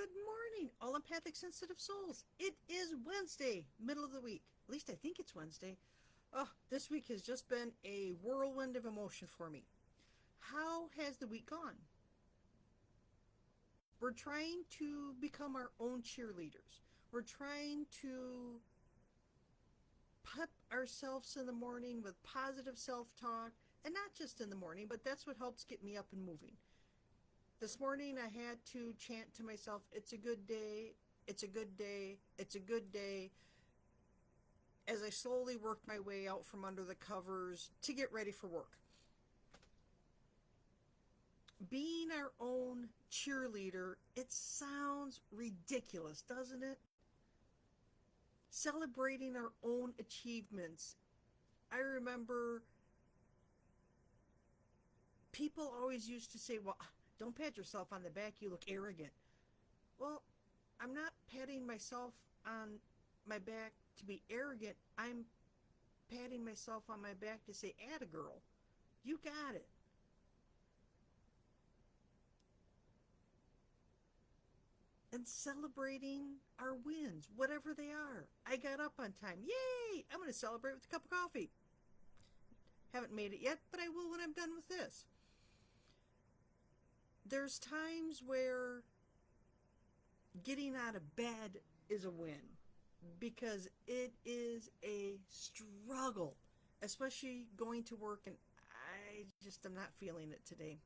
Good morning, all empathic, sensitive souls. It is Wednesday, middle of the week. At least I think it's Wednesday. Oh, this week has just been a whirlwind of emotion for me. How has the week gone? We're trying to become our own cheerleaders. We're trying to pep ourselves in the morning with positive self talk, and not just in the morning, but that's what helps get me up and moving. This morning I had to chant to myself, it's a good day, it's a good day, it's a good day, as I slowly worked my way out from under the covers to get ready for work. Being our own cheerleader, it sounds ridiculous, doesn't it? Celebrating our own achievements. I remember people always used to say, well, don't pat yourself on the back, you look arrogant. Well, I'm not patting myself on my back to be arrogant. I'm patting myself on my back to say, atta girl, you got it. And celebrating our wins, whatever they are. I got up on time. Yay! I'm going to celebrate with a cup of coffee. Haven't made it yet, but I will when I'm done with this. There's times where getting out of bed is a win because it is a struggle, especially going to work, and I just am not feeling it today.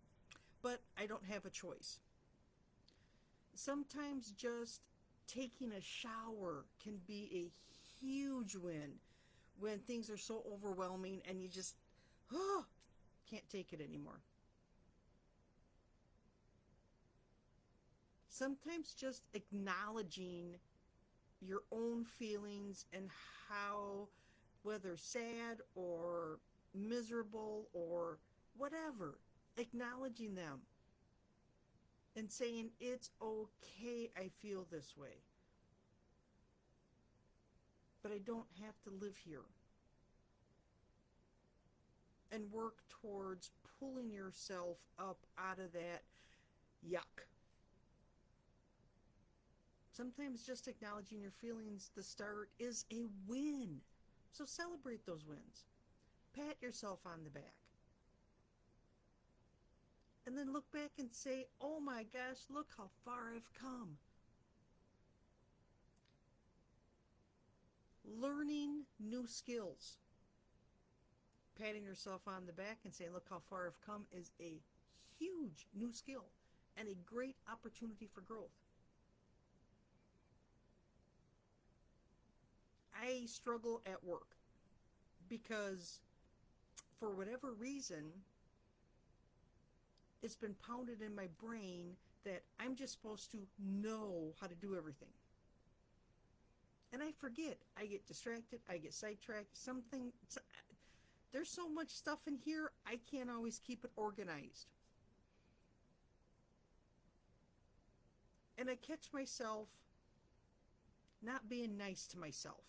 But I don't have a choice. Sometimes just taking a shower can be a huge win when things are so overwhelming and you just can't take it anymore. Sometimes just acknowledging your own feelings and how, whether sad or miserable or whatever, acknowledging them and saying, it's okay, I feel this way. But I don't have to live here. And work towards pulling yourself up out of that yuck. Sometimes just acknowledging your feelings, the start, is a win. So celebrate those wins. Pat yourself on the back. And then look back and say, oh my gosh, look how far I've come. Learning new skills. Patting yourself on the back and saying, look how far I've come, is a huge new skill and a great opportunity for growth. I struggle at work because for whatever reason, it's been pounded in my brain that I'm just supposed to know how to do everything. And I forget. I get distracted. I get sidetracked. There's so much stuff in here, I can't always keep it organized. And I catch myself not being nice to myself.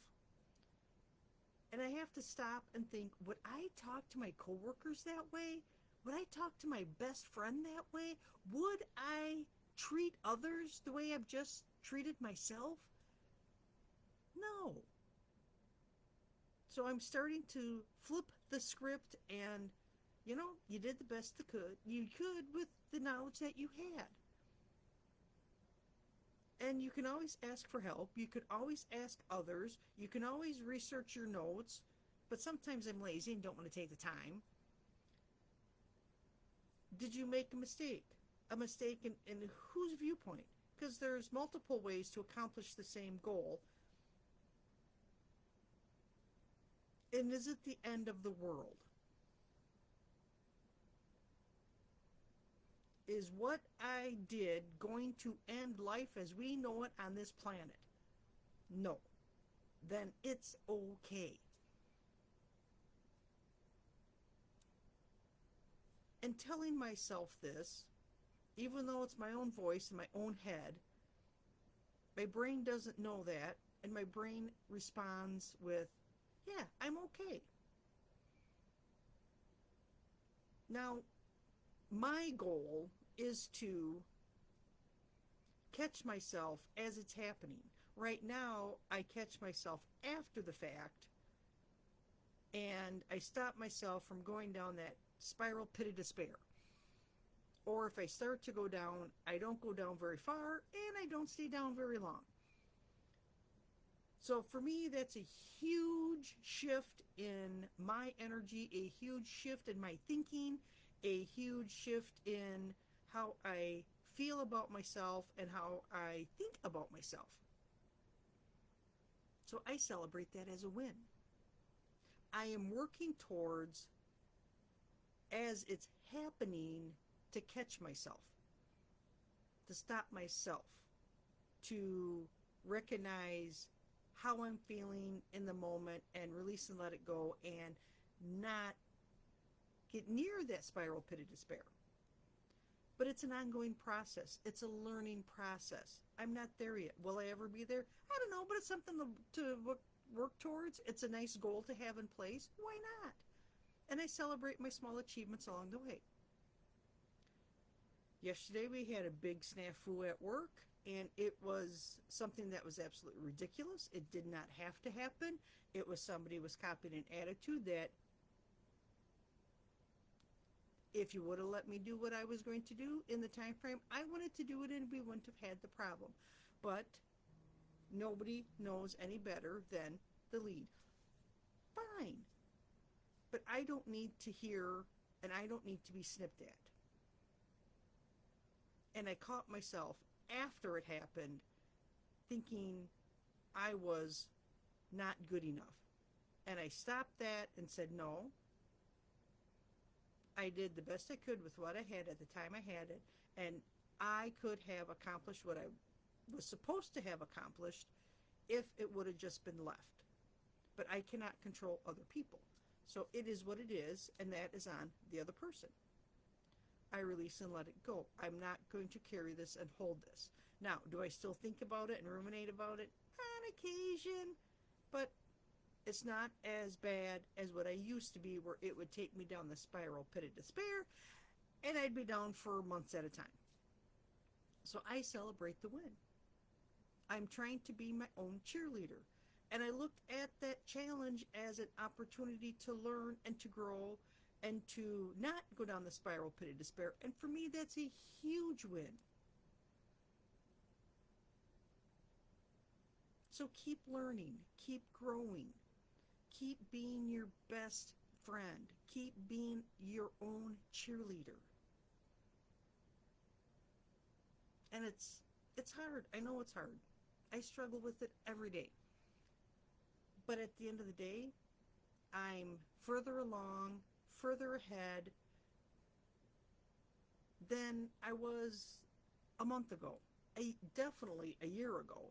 And I have to stop and think, would I talk to my coworkers that way? Would I talk to my best friend that way? Would I treat others the way I've just treated myself? No. So I'm starting to flip the script and, you did the best you could with the knowledge that you had. And you can always ask for help. You could always ask others. You can always research your notes. But sometimes I'm lazy and don't want to take the time. Did you make a mistake? A mistake in whose viewpoint? Because there's multiple ways to accomplish the same goal. And is it the end of the world? Is what I did going to end life as we know it on this planet? No. Then it's okay. And telling myself this, even though it's my own voice in my own head, my brain doesn't know that, and my brain responds with, yeah, I'm okay. Now, my goal is to catch myself as it's happening. Right now, I catch myself after the fact, and I stop myself from going down that spiral pit of despair. Or if I start to go down, I don't go down very far, and I don't stay down very long. So for me, that's a huge shift in my energy, a huge shift in my thinking, a huge shift in how I feel about myself and how I think about myself. So I celebrate that as a win. I am working towards, as it's happening, to catch myself, to stop myself, to recognize how I'm feeling in the moment and release and let it go and not get near that spiral pit of despair. But it's an ongoing process. It's a learning process. I'm not there yet. Will I ever be there? I don't know, but it's something to work towards. It's a nice goal to have in place. Why not? And I celebrate my small achievements along the way. Yesterday we had a big snafu at work, and it was something that was absolutely ridiculous. It did not have to happen. It was somebody was copying an attitude that if you would have let me do what I was going to do in the time frame I wanted to do it in, we wouldn't have had the problem. But nobody knows any better than the lead. Fine. But I don't need to hear, and I don't need to be snipped at. And I caught myself after it happened thinking I was not good enough. And I stopped that and said, no, I did the best I could with what I had at the time I had it, and I could have accomplished what I was supposed to have accomplished if it would have just been left. But I cannot control other people. So it is what it is, and that is on the other person. I release and let it go. I'm not going to carry this and hold this. Now, do I still think about it and ruminate about it? On occasion, but it's not as bad as what I used to be, where it would take me down the spiral pit of despair, and I'd be down for months at a time. So I celebrate the win. I'm trying to be my own cheerleader. And I looked at that challenge as an opportunity to learn and to grow and to not go down the spiral pit of despair. And for me, that's a huge win. So keep learning, keep growing, keep being your best friend, keep being your own cheerleader. And it's hard. I know it's hard. I struggle with it every day. But at the end of the day, I'm further along, further ahead than I was a month ago, definitely a year ago.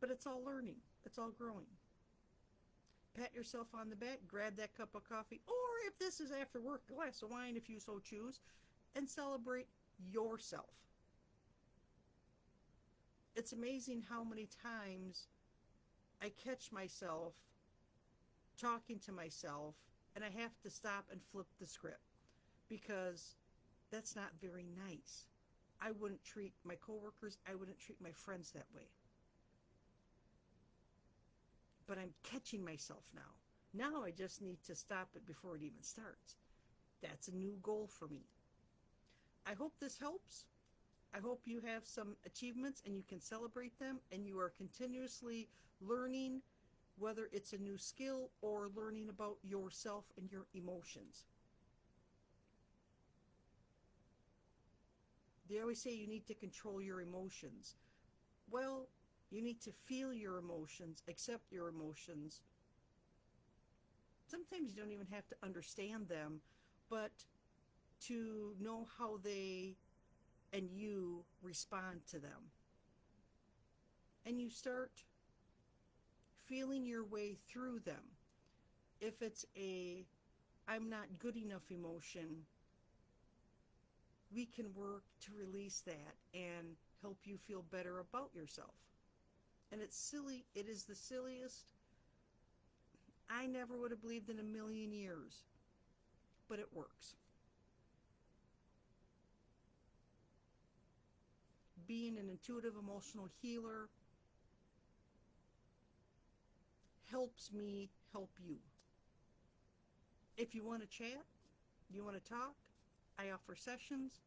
But it's all learning. It's all growing. Pat yourself on the back, grab that cup of coffee, or if this is after work, a glass of wine if you so choose, and celebrate yourself. It's amazing how many times I catch myself talking to myself and I have to stop and flip the script, because that's not very nice. I wouldn't treat my coworkers, I wouldn't treat my friends that way. But I'm catching myself now. Now I just need to stop it before it even starts. That's a new goal for me. I hope this helps. I hope you have some achievements and you can celebrate them, and you are continuously learning, whether it's a new skill or learning about yourself and your emotions. They always say you need to control your emotions. Well, you need to feel your emotions, accept your emotions. Sometimes you don't even have to understand them, but to know how they and you respond to them. And you start feeling your way through them. If it's a I'm not good enough emotion, we can work to release that and help you feel better about yourself. And it's silly. It is the silliest. I never would have believed in a million years, but it works. being an intuitive emotional healer helps me help you. If you want to chat, you want to talk, I offer sessions.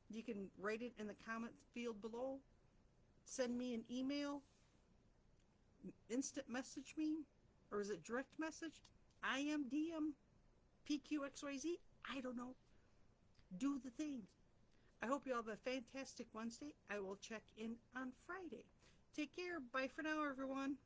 You can write it in the comment field below. Send me an email, instant message me, or is it direct message? I am DM, PQXYZ, I don't know. Do the thing. I hope you all have a fantastic Wednesday. I will check in on Friday. Take care. Bye for now, everyone.